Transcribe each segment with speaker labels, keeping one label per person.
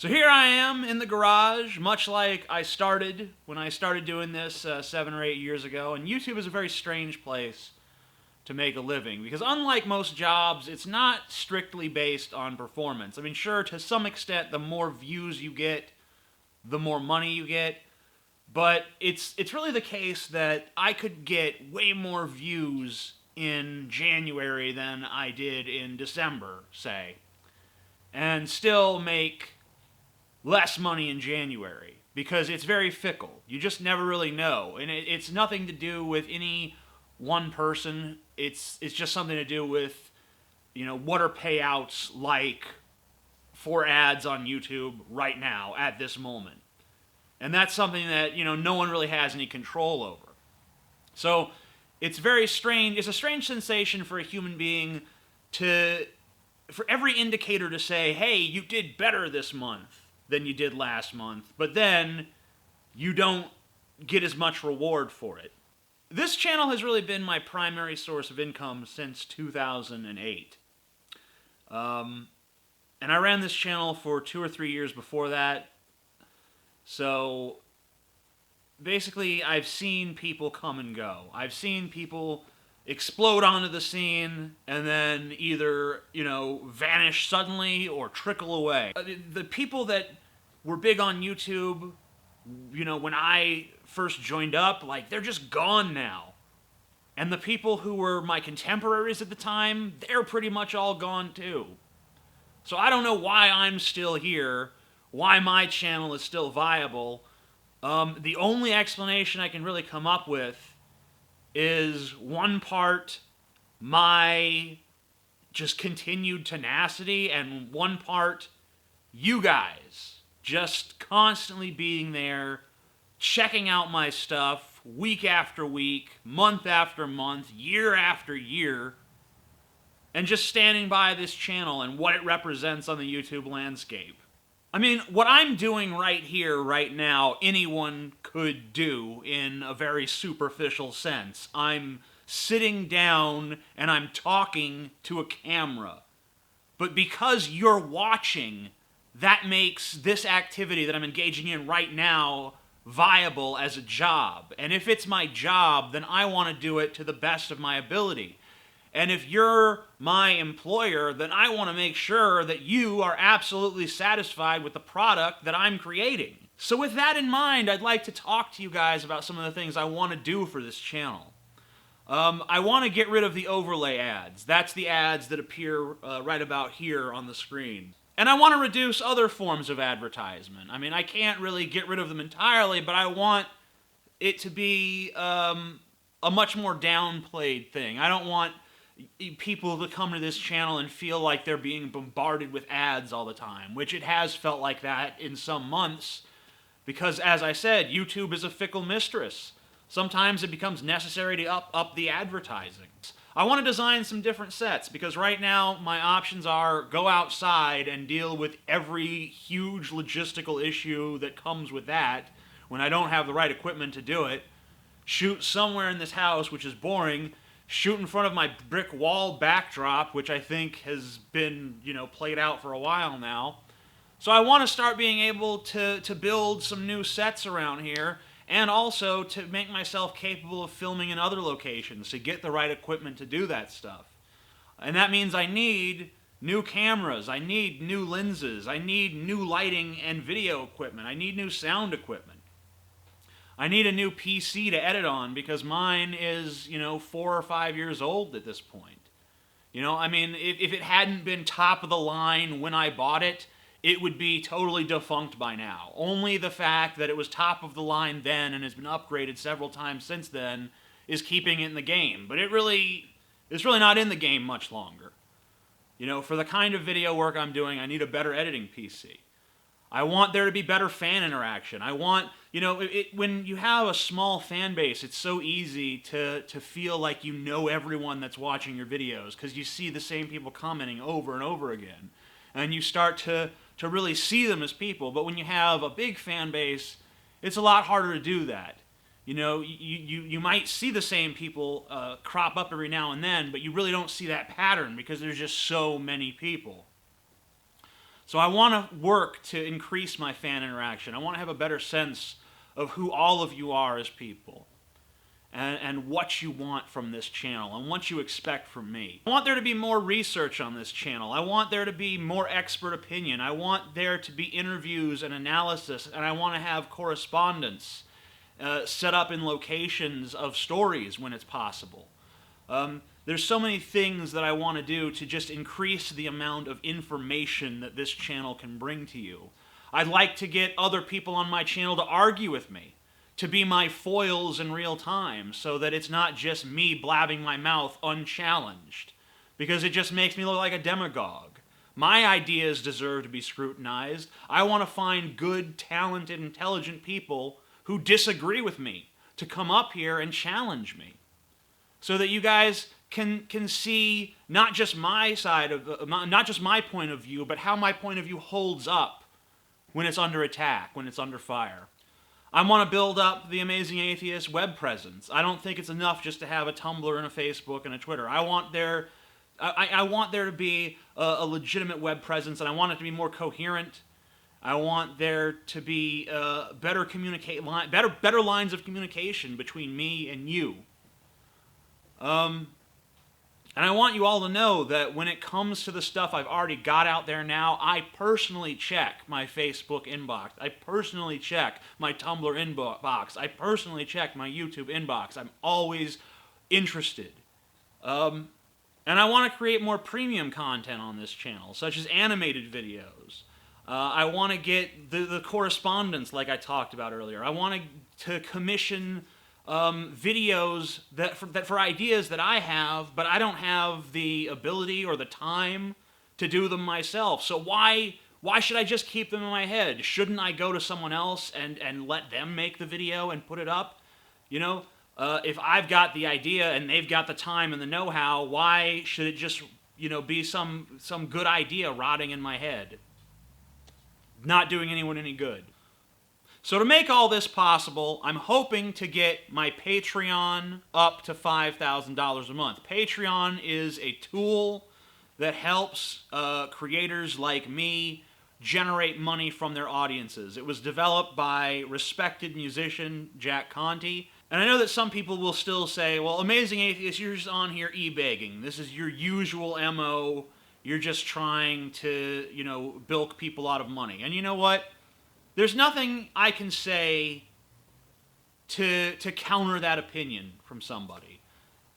Speaker 1: So here I am in the garage, much like I started when I started doing this 7 or 8 years ago. And YouTube is a very strange place to make a living because unlike most jobs, it's not strictly based on performance. I mean, sure, to some extent, the more views you get, the more money you get. But it's really the case that I could get way more views in January than I did in December, say, and still make less money in January because it's very fickle. You just never really know, and it's nothing to do with any one person. It's just something to do with what are payouts like for ads on YouTube right now at this moment, and that's something that no one really has any control over. So it's very strange. It's a strange sensation for a human being for every indicator to say, hey, you did better this month than you did last month, but then you don't get as much reward for it. This channel has really been my primary source of income since 2008. And I ran this channel for 2 or 3 years before that. So basically, I've seen people come and go. I've seen people explode onto the scene and then either, vanish suddenly or trickle away. The people that were big on YouTube, when I first joined up, they're just gone now. And the people who were my contemporaries at the time, they're pretty much all gone too. So I don't know why I'm still here, why my channel is still viable. The only explanation I can really come up with is one part my just continued tenacity and one part you guys just constantly being there, checking out my stuff week after week, month after month, year after year, and just standing by this channel and what it represents on the YouTube landscape. I mean, what I'm doing right here, right now, anyone could do in a very superficial sense. I'm sitting down and I'm talking to a camera. But because you're watching, that makes this activity that I'm engaging in right now viable as a job. And if it's my job, then I want to do it to the best of my ability. And if you're my employer, then I want to make sure that you are absolutely satisfied with the product that I'm creating. So with that in mind, I'd like to talk to you guys about some of the things I want to do for this channel. I want to get rid of the overlay ads. That's the ads that appear right about here on the screen. And I want to reduce other forms of advertisement. I mean, I can't really get rid of them entirely, but I want it to be a much more downplayed thing. I don't want people to come to this channel and feel like they're being bombarded with ads all the time, which it has felt like that in some months, because as I said, YouTube is a fickle mistress. Sometimes it becomes necessary to up the advertising. I want to design some different sets, because right now my options are go outside and deal with every huge logistical issue that comes with that when I don't have the right equipment to do it, shoot somewhere in this house, which is boring, shoot in front of my brick wall backdrop, which I think has been, played out for a while now. So I want to start being able to build some new sets around here, and also to make myself capable of filming in other locations, to get the right equipment to do that stuff. And that means I need new cameras, I need new lenses, I need new lighting and video equipment, I need new sound equipment. I need a new PC to edit on because mine is, 4 or 5 years old at this point. I mean, if it hadn't been top of the line when I bought it, it would be totally defunct by now. Only the fact that it was top of the line then and has been upgraded several times since then is keeping it in the game. But it's really not in the game much longer. For the kind of video work I'm doing, I need a better editing PC. I want there to be better fan interaction. I want, when you have a small fan base, it's so easy to feel like you know everyone that's watching your videos because you see the same people commenting over and over again. And you start to really see them as people. But when you have a big fan base, it's a lot harder to do that. You might see the same people crop up every now and then, but you really don't see that pattern because there's just so many people. So I want to work to increase my fan interaction. I want to have a better sense of who all of you are as people. And what you want from this channel, and what you expect from me. I want there to be more research on this channel. I want there to be more expert opinion. I want there to be interviews and analysis, and I want to have correspondence set up in locations of stories when it's possible. There's so many things that I want to do to just increase the amount of information that this channel can bring to you. I'd like to get other people on my channel to argue with me, to be my foils in real time, so that it's not just me blabbing my mouth unchallenged, because it just makes me look like a demagogue. My ideas deserve to be scrutinized. I want to find good, talented, intelligent people who disagree with me to come up here and challenge me, so that you guys can see not just my side of, not just my point of view, but how my point of view holds up when it's under attack, when it's under fire. I want to build up the Amazing Atheist web presence. I don't think it's enough just to have a Tumblr and a Facebook and a Twitter. I want there to be a legitimate web presence, and I want it to be more coherent. I want there to be better lines of communication between me and you. And I want you all to know that when it comes to the stuff I've already got out there now, I personally check my Facebook inbox. I personally check my Tumblr inbox. I personally check my YouTube inbox. I'm always interested. And I want to create more premium content on this channel, such as animated videos. I want to get the correspondence like I talked about earlier. I want to commission videos that for ideas that I have, but I don't have the ability or the time to do them myself. So why should I just keep them in my head? Shouldn't I go to someone else and let them make the video and put it up? You know, if I've got the idea and they've got the time and the know-how, why should it just, you know, be some good idea rotting in my head, not doing anyone any good? So to make all this possible, I'm hoping to get my Patreon up to $5,000 a month. Patreon is a tool that helps creators like me generate money from their audiences. It was developed by respected musician Jack Conte. And I know that some people will still say, well, Amazing Atheist, you're just on here e-begging. This is your usual MO. You're just trying to, you know, bilk people out of money. And you know what? There's nothing I can say to counter that opinion from somebody.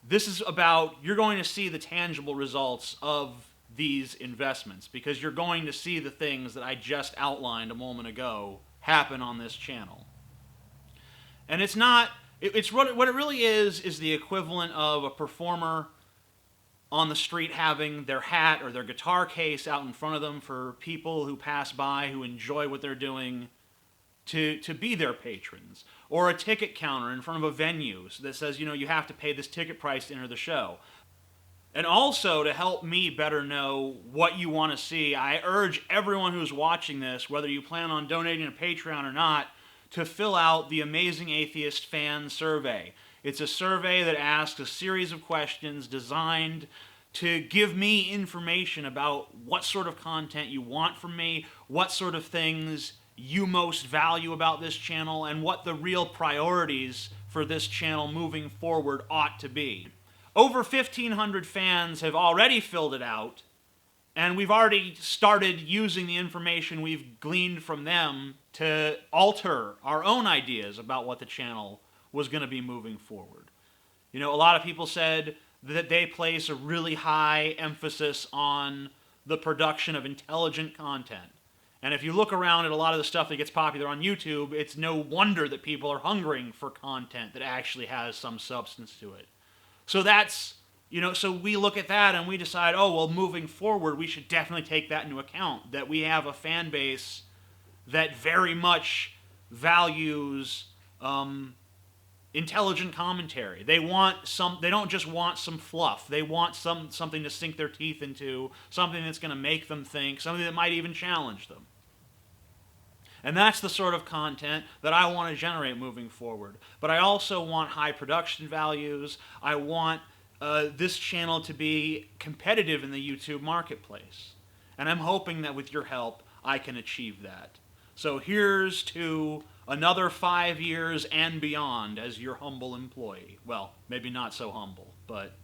Speaker 1: This is about, you're going to see the tangible results of these investments, because you're going to see the things that I just outlined a moment ago happen on this channel. And it's not, it's what it really is the equivalent of a performer on the street having their hat or their guitar case out in front of them for people who pass by who enjoy what they're doing to be their patrons, or a ticket counter in front of a venue that says, you know, you have to pay this ticket price to enter the show. And also, to help me better know what you want to see, I urge everyone who's watching this, whether you plan on donating to Patreon or not, to fill out the Amazing Atheist Fan Survey. It's a survey that asks a series of questions designed to give me information about what sort of content you want from me, what sort of things you most value about this channel, and what the real priorities for this channel moving forward ought to be. Over 1,500 fans have already filled it out, and we've already started using the information we've gleaned from them to alter our own ideas about what the channel was going to be moving forward. You know, a lot of people said that they place a really high emphasis on the production of intelligent content. And if you look around at a lot of the stuff that gets popular on YouTube, it's no wonder that people are hungering for content that actually has some substance to it. So that's, you know, so we look at that and we decide, oh, well, moving forward, we should definitely take that into account, that we have a fan base that very much values intelligent commentary. They don't just want some fluff. They want something to sink their teeth into, something that's going to make them think, something that might even challenge them. And that's the sort of content that I want to generate moving forward. But I also want high production values. I want this channel to be competitive in the YouTube marketplace. And I'm hoping that with your help, I can achieve that. So here's to another 5 years and beyond as your humble employee. Well, maybe not so humble, but